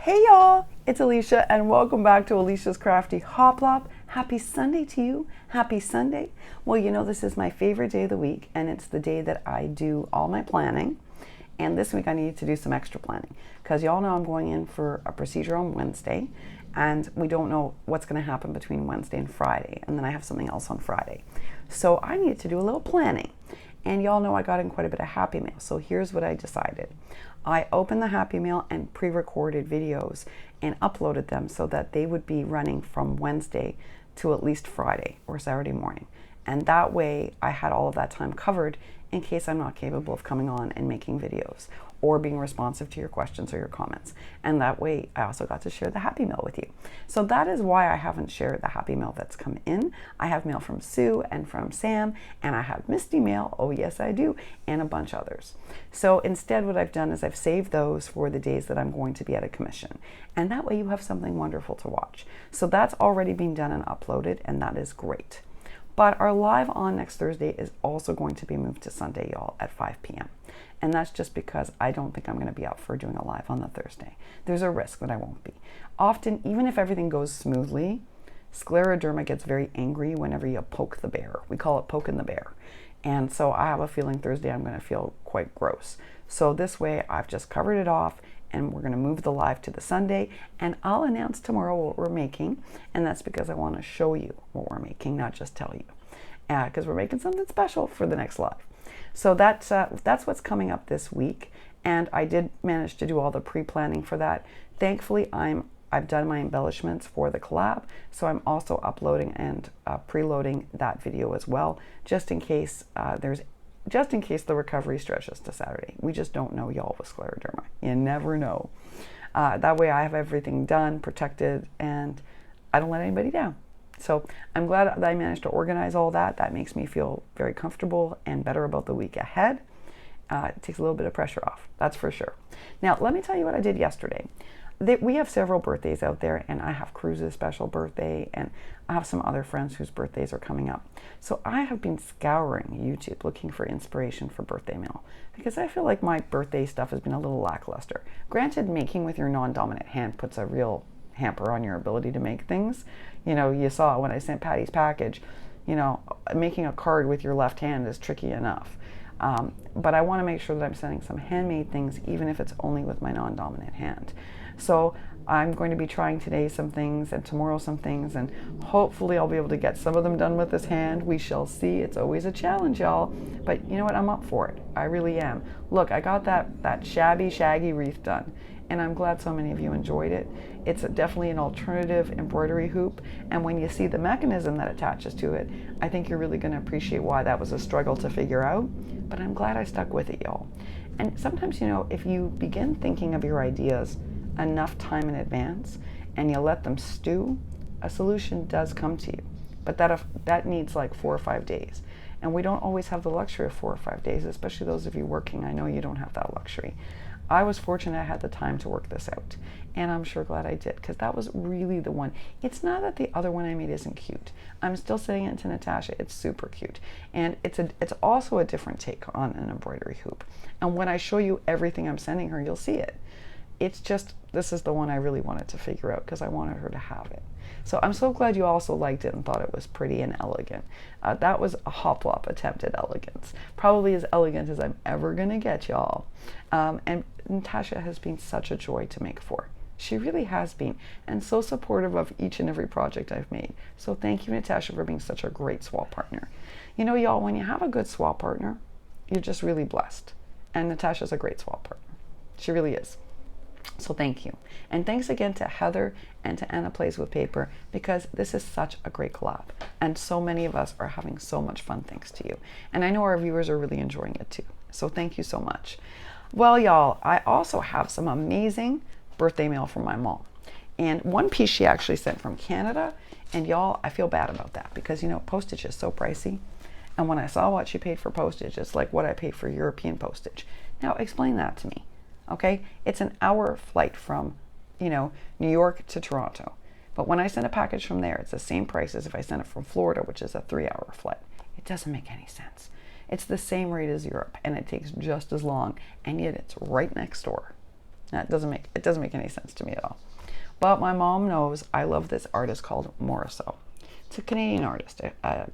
Hey y'all, it's Alicia and welcome back to Alicia's Crafty Hoplop. Happy Sunday to you. Happy Sunday. Well, you know, this is my favorite day of the week and it's the day that I do all my planning. And this week I need to do some extra planning because y'all know I'm going in for a procedure on Wednesday and we don't know what's going to happen between Wednesday and Friday. And then I have something else on Friday. So I needed to do a little planning. And y'all know I got in quite a bit of Happy Mail. So here's what I decided. I opened the Happy Mail and pre-recorded videos and uploaded them so that they would be running from Wednesday to at least Friday or Saturday morning. And that way I had all of that time covered in case I'm not capable of coming on and making videos or being responsive to your questions or your comments. And that way I also got to share the Happy Mail with you. So that is why I haven't shared the Happy Mail that's come in. I have mail from Sue and from Sam, and I have Misty mail, oh yes I do, and a bunch others. So instead what I've done is I've saved those for the days that I'm going to be at a commission. And that way you have something wonderful to watch. So that's already been done and uploaded, and that is great. But our live on next Thursday is also going to be moved to Sunday, y'all, at 5 p.m. And that's just because I don't think I'm going to be up for doing a live on the Thursday. There's a risk that I won't be. Often, even if everything goes smoothly, scleroderma gets very angry whenever you poke the bear. We call it poking the bear. And so I have a feeling Thursday I'm going to feel quite gross. So this way I've just covered it off and we're going to move the live to the Sunday, and I'll announce tomorrow what we're making, and that's because I want to show you what we're making, not just tell you, because we're making something special for the next live. So that's what's coming up this week, and I did manage to do all the pre-planning for that. Thankfully, I've done my embellishments for the collab, so I'm also uploading and preloading that video as well, just in case the recovery stretches to Saturday. We just don't know, y'all, with scleroderma. You never know. That way I have everything done, protected, and I don't let anybody down. So I'm glad that I managed to organize all that. That makes me feel very comfortable and better about the week ahead. It takes a little bit of pressure off, that's for sure. Now, let me tell you what I did yesterday. We have several birthdays out there, and I have Cruz's special birthday, and I have some other friends whose birthdays are coming up. So I have been scouring YouTube looking for inspiration for birthday mail because I feel like my birthday stuff has been a little lackluster. Granted, making with your non-dominant hand puts a real hamper on your ability to make things. You know, you saw when I sent Patty's package, you know, making a card with your left hand is tricky enough. But I want to make sure that I'm sending some handmade things, even if it's only with my non-dominant hand. So I'm going to be trying today some things and tomorrow some things, and hopefully I'll be able to get some of them done with this hand. We shall see. It's always a challenge, y'all. But you know what? I'm up for it. I really am. Look, I got that shabby, shaggy wreath done, and I'm glad so many of you enjoyed it. It's definitely an alternative embroidery hoop, and when you see the mechanism that attaches to it, I think you're really going to appreciate why that was a struggle to figure out. But I'm glad I stuck with it, y'all. And sometimes, you know, if you begin thinking of your ideas enough time in advance and you let them stew, a solution does come to you. But that needs like 4 or 5 days. And we don't always have the luxury of 4 or 5 days, especially those of you working. I know you don't have that luxury. I was fortunate I had the time to work this out, and I'm sure glad I did, because that was really the one. It's not that the other one I made isn't cute. I'm still saying it to Natasha. It's super cute, and it's also a different take on an embroidery hoop. And when I show you everything I'm sending her, you'll see it. It's just, this is the one I really wanted to figure out because I wanted her to have it. So I'm so glad you also liked it and thought it was pretty and elegant. That was a Hoplop attempt at elegance. Probably as elegant as I'm ever going to get, y'all. And Natasha has been such a joy to make for. She really has been, and so supportive of each and every project I've made. So thank you, Natasha, for being such a great swap partner. You know, y'all, when you have a good swap partner, you're just really blessed. And Natasha's a great swap partner. She really is. So thank you. And thanks again to Heather and to Anna Plays with Paper, because this is such a great collab. And so many of us are having so much fun thanks to you. And I know our viewers are really enjoying it too. So thank you so much. Well, y'all, I also have some amazing birthday mail from my mom. And one piece she actually sent from Canada. And y'all, I feel bad about that because, you know, postage is so pricey. And when I saw what she paid for postage, it's like what I pay for European postage. Now, explain that to me. Okay, it's an hour flight from, you know, New York to Toronto. But when I send a package from there, it's the same price as if I send it from Florida, which is a 3-hour flight. It doesn't make any sense. It's the same rate as Europe, and it takes just as long, and yet it's right next door. It doesn't make any sense to me at all. But my mom knows I love this artist called Morisot. It's a Canadian artist, a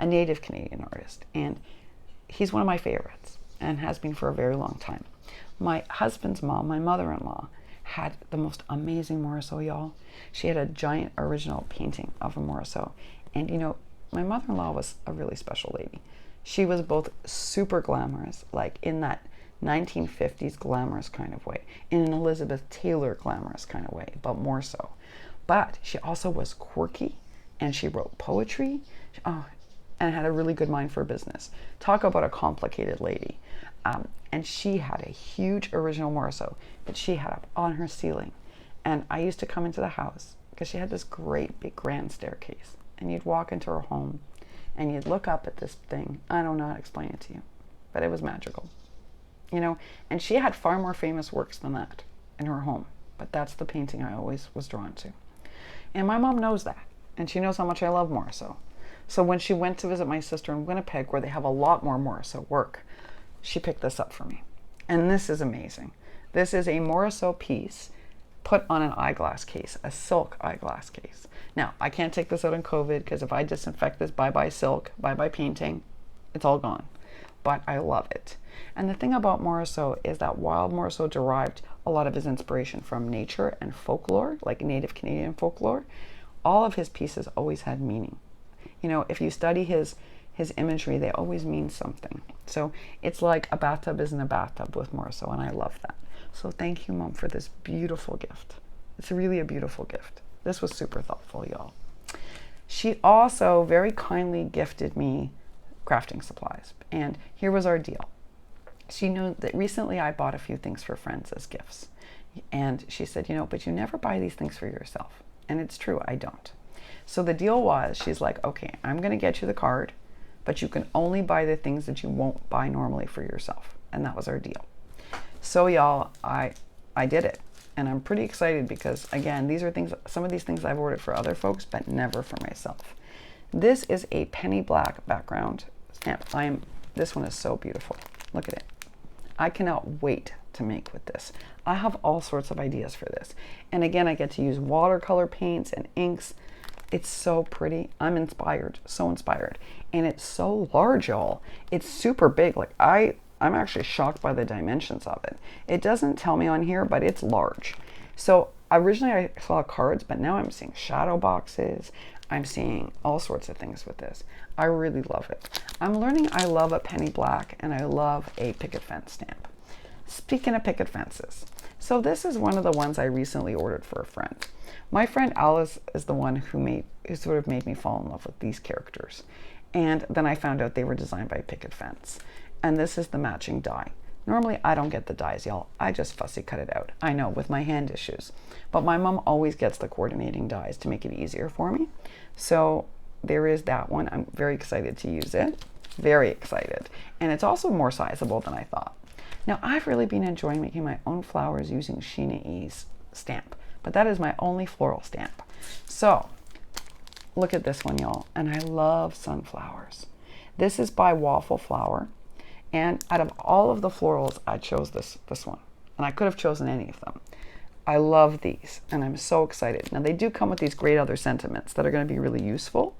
native Canadian artist, and he's one of my favorites and has been for a very long time. My husband's mom, my mother-in-law, had the most amazing Morisot, y'all. She had a giant original painting of a Morisot. And my mother-in-law was a really special lady. She was both super glamorous, like in that 1950s glamorous kind of way, in an Elizabeth Taylor glamorous kind of way, but more so. But she also was quirky, and she wrote poetry, and had a really good mind for business. Talk about a complicated lady. And she had a huge original Morisot that she had up on her ceiling. And I used to come into the house because she had this great big grand staircase. And you'd walk into her home and you'd look up at this thing. I don't know how to explain it to you, but it was magical. And she had far more famous works than that in her home. But that's the painting I always was drawn to. And my mom knows that. And she knows how much I love Morisot. So when she went to visit my sister in Winnipeg, where they have a lot more Morisot work, she picked this up for me. And this is amazing. This is a Morisot piece put on an eyeglass case, a silk eyeglass case. Now, I can't take this out in COVID because if I disinfect this, bye-bye silk, bye-bye painting, it's all gone. But I love it. And the thing about Morisot is that while Morisot derived a lot of his inspiration from nature and folklore, like native Canadian folklore, all of his pieces always had meaning. If you study his imagery, they always mean something. So it's like a bathtub isn't a bathtub with Morisot, and I love that. So thank you, Mom, for this beautiful gift. It's really a beautiful gift. This was super thoughtful, y'all. She also very kindly gifted me crafting supplies, and here was our deal. She knew that recently I bought a few things for friends as gifts, and she said, but you never buy these things for yourself. And it's true, I don't. So the deal was, she's like, okay, I'm going to get you the card, but you can only buy the things that you won't buy normally for yourself. And that was our deal. So y'all, I did it. And I'm pretty excited because, again, these are things, some of these things I've ordered for other folks, but never for myself. This is a penny black background stamp. This one is so beautiful. Look at it. I cannot wait to make with this. I have all sorts of ideas for this. And again, I get to use watercolor paints and inks. It's so pretty. I'm inspired, so inspired. And it's so large, y'all. It's super big. Like I'm actually shocked by the dimensions of it. It doesn't tell me on here, but it's large. So originally I saw cards, but now I'm seeing shadow boxes. I'm seeing all sorts of things with this. I really love it. I'm learning I love a penny black and I love a picket fence stamp. Speaking of picket fences, so this is one of the ones I recently ordered for a friend. My friend Alice is the one who sort of made me fall in love with these characters. And then I found out they were designed by Picket Fence. And this is the matching die. Normally I don't get the dies, y'all. I just fussy cut it out. I know, with my hand issues. But my mom always gets the coordinating dies to make it easier for me. So there is that one. I'm very excited to use it. Very excited. And it's also more sizable than I thought. Now, I've really been enjoying making my own flowers using Sheena E's stamp. But that is my only floral stamp. So look at this one, y'all. And I love sunflowers. This is by Waffle Flower. And out of all of the florals, I chose this one. And I could have chosen any of them. I love these, and I'm so excited. Now, they do come with these great other sentiments that are going to be really useful,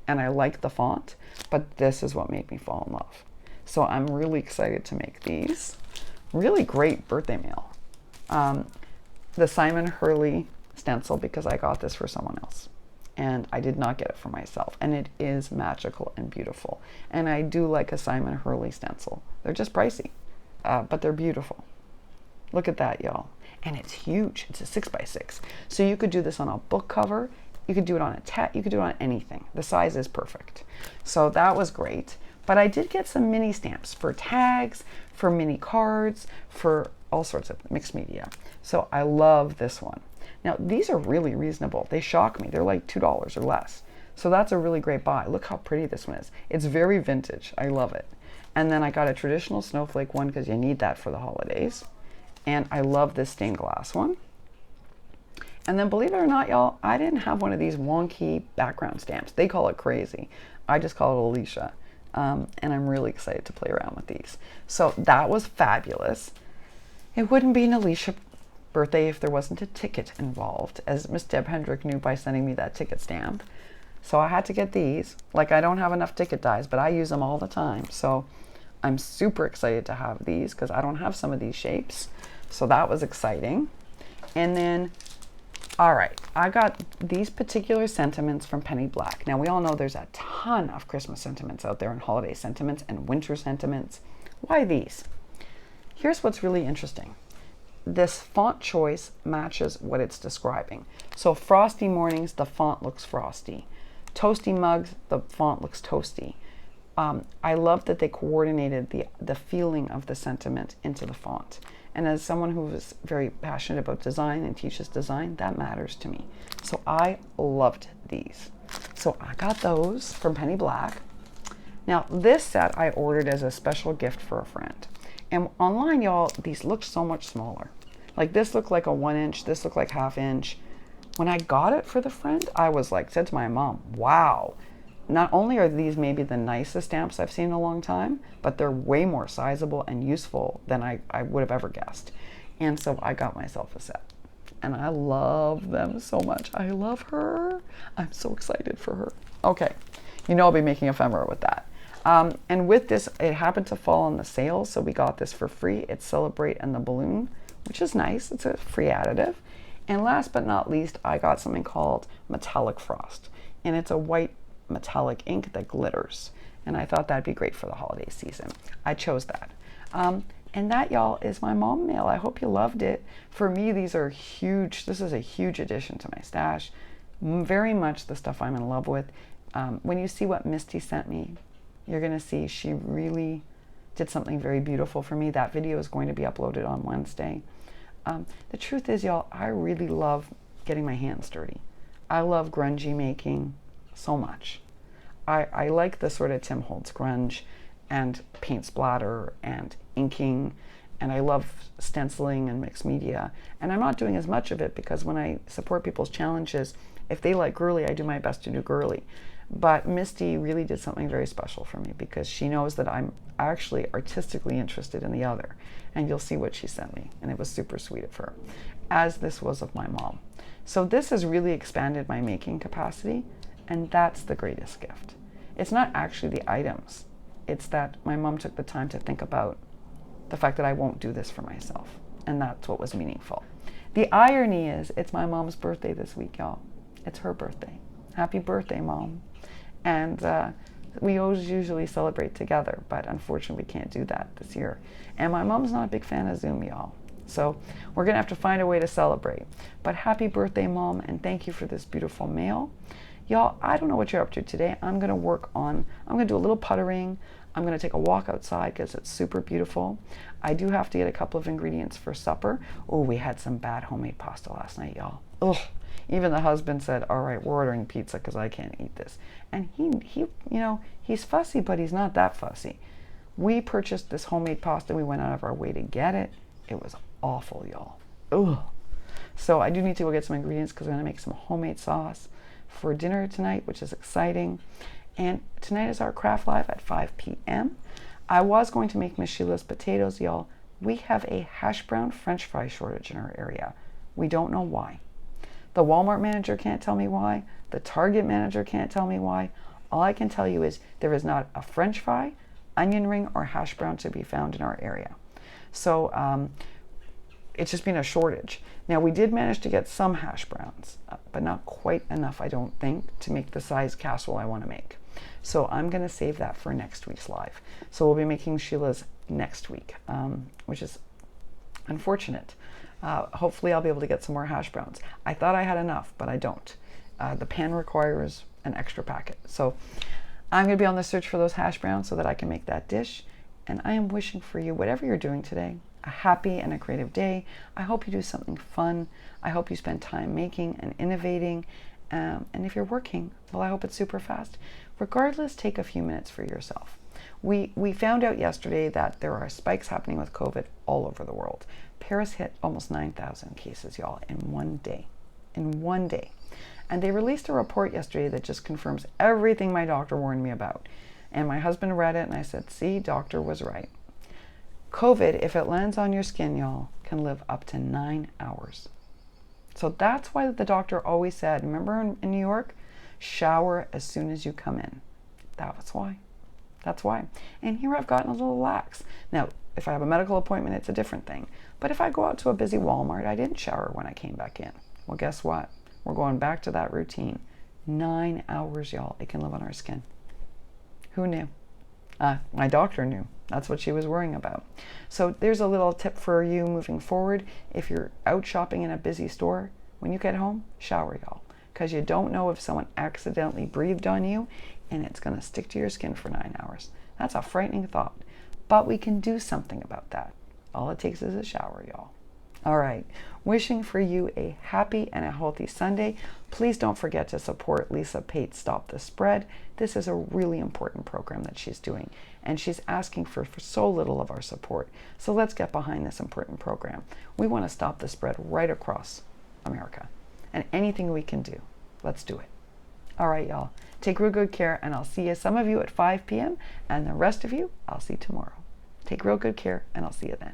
and I like the font, but this is what made me fall in love. So I'm really excited to make these. Really great birthday mail. The Simon Hurley stencil, because I got this for someone else. And I did not get it for myself. And it is magical and beautiful. And I do like a Simon Hurley stencil. They're just pricey, but they're beautiful. Look at that, y'all. And it's huge. It's a 6x6. So you could do this on a book cover. You could do it on a you could do it on anything. The size is perfect. So that was great. But I did get some mini stamps for tags, for mini cards, for all sorts of mixed media. So I love this one. Now, these are really reasonable. They shock me. They're like $2 or less. So that's a really great buy. Look how pretty this one is. It's very vintage. I love it. And then I got a traditional snowflake one because you need that for the holidays. And I love this stained glass one. And then believe it or not, y'all, I didn't have one of these wonky background stamps. They call it crazy. I just call it Alicia. And I'm really excited to play around with these. So that was fabulous. It wouldn't be an Alicia birthday if there wasn't a ticket involved, as Miss Deb Hendrick knew by sending me that ticket stamp. So I had to get these. Like, I don't have enough ticket dies, but I use them all the time. So I'm super excited to have these because I don't have some of these shapes. So that was exciting. And then, all right, I got these particular sentiments from Penny Black. Now, we all know there's a ton of Christmas sentiments out there and holiday sentiments and winter sentiments. Why these? Here's what's really interesting. This font choice matches what it's describing. So frosty mornings, the font looks frosty. Toasty mugs, the font looks toasty. I love that they coordinated the feeling of the sentiment into the font. And as someone who is very passionate about design and teaches design, that matters to me. So I loved these. So I got those from Penny Black. Now this set I ordered as a special gift for a friend. And online, y'all, these look so much smaller. Like this looked like a 1 inch, this looked like 1/2 inch. When I got it for the friend, I was like, said to my mom, wow, not only are these maybe the nicest stamps I've seen in a long time, but they're way more sizable and useful than I would have ever guessed. And so I got myself a set. And I love them so much. I love her. I'm so excited for her. Okay, you know I'll be making ephemera with that. And with this, it happened to fall on the sale, so we got this for free. It's Celebrate and the Balloon, which is nice. It's a free additive. And last but not least, I got something called Metallic Frost. And it's a white metallic ink that glitters. And I thought that'd be great for the holiday season. I chose that. And that, y'all, is my mom mail. I hope you loved it. For me, these are huge. This is a huge addition to my stash. Very much the stuff I'm in love with. When you see what Misty sent me, you're going to see she really did something very beautiful for me. That video is going to be uploaded on Wednesday. The truth is, y'all, I really love getting my hands dirty. I love grungy making so much. I like the sort of Tim Holtz grunge and paint splatter and inking, and I love stenciling and mixed media. And I'm not doing as much of it because when I support people's challenges, if they like girly, I do my best to do girly. But Misty really did something very special for me because she knows that I'm actually artistically interested in the other. And you'll see what she sent me. And it was super sweet of her, as this was of my mom. So this has really expanded my making capacity, and that's the greatest gift. It's not actually the items. It's that my mom took the time to think about the fact that I won't do this for myself. And that's what was meaningful. The irony is, it's my mom's birthday this week, y'all. It's her birthday. Happy birthday, Mom. And we always usually celebrate together, but unfortunately we can't do that this year. And my mom's not a big fan of Zoom, y'all. So we're gonna have to find a way to celebrate. But happy birthday, Mom, and thank you for this beautiful mail. Y'all, I don't know what you're up to today. I'm gonna do a little puttering. I'm gonna take a walk outside because it's super beautiful. I do have to get a couple of ingredients for supper. Oh, we had some bad homemade pasta last night, y'all. Ugh. Even the husband said, all right, we're ordering pizza because I can't eat this. And he, he's fussy, but he's not that fussy. We purchased this homemade pasta. We went out of our way to get it. It was awful, y'all. Ugh. So I do need to go get some ingredients because I'm going to make some homemade sauce for dinner tonight, which is exciting. And tonight is our craft live at 5 p.m. I was going to make Miss Sheila's potatoes, y'all. We have a hash brown French fry shortage in our area. We don't know why. The Walmart manager can't tell me why. The Target manager can't tell me why. All I can tell you is there is not a French fry, onion ring, or hash brown to be found in our area. So it's just been a shortage. Now, we did manage to get some hash browns, but not quite enough, I don't think, to make the size casserole I want to make. So I'm going to save that for next week's live. So we'll be making Sheila's next week, which is unfortunate. Hopefully I'll be able to get some more hash browns. I thought I had enough, but I don't. The pan requires an extra packet. So I'm going to be on the search for those hash browns so that I can make that dish. And I am wishing for you, whatever you're doing today, a happy and a creative day. I hope you do something fun. I hope you spend time making and innovating. And if you're working, well, I hope it's super fast. Regardless, take a few minutes for yourself. We found out yesterday that there are spikes happening with COVID all over the world. Paris hit almost 9,000 cases, y'all, in one day. In one day. And they released a report yesterday that just confirms everything my doctor warned me about. And my husband read it and I said, see, doctor was right. COVID, if it lands on your skin, y'all, can live up to 9 hours. So that's why the doctor always said, remember in New York, shower as soon as you come in. That was why. That's why. And here I've gotten a little lax. Now, if I have a medical appointment, it's a different thing. But if I go out to a busy Walmart, I didn't shower when I came back in. Well, guess what? We're going back to that routine. 9 hours, y'all. It can live on our skin. Who knew? My doctor knew. That's what she was worrying about. So there's a little tip for you moving forward. If you're out shopping in a busy store, when you get home, shower, y'all. Because you don't know if someone accidentally breathed on you and it's going to stick to your skin for 9 hours. That's a frightening thought. But we can do something about that. All it takes is a shower, y'all. All right. Wishing for you a happy and a healthy Sunday. Please don't forget to support Lisa Pate's Stop the Spread. This is a really important program that she's doing, and she's asking for so little of our support. So let's get behind this important program. We want to stop the spread right across America, and anything we can do, let's do it. All right, y'all. Take real good care, and I'll see you, some of you at 5 p.m., and the rest of you, I'll see tomorrow. Take real good care, and I'll see you then.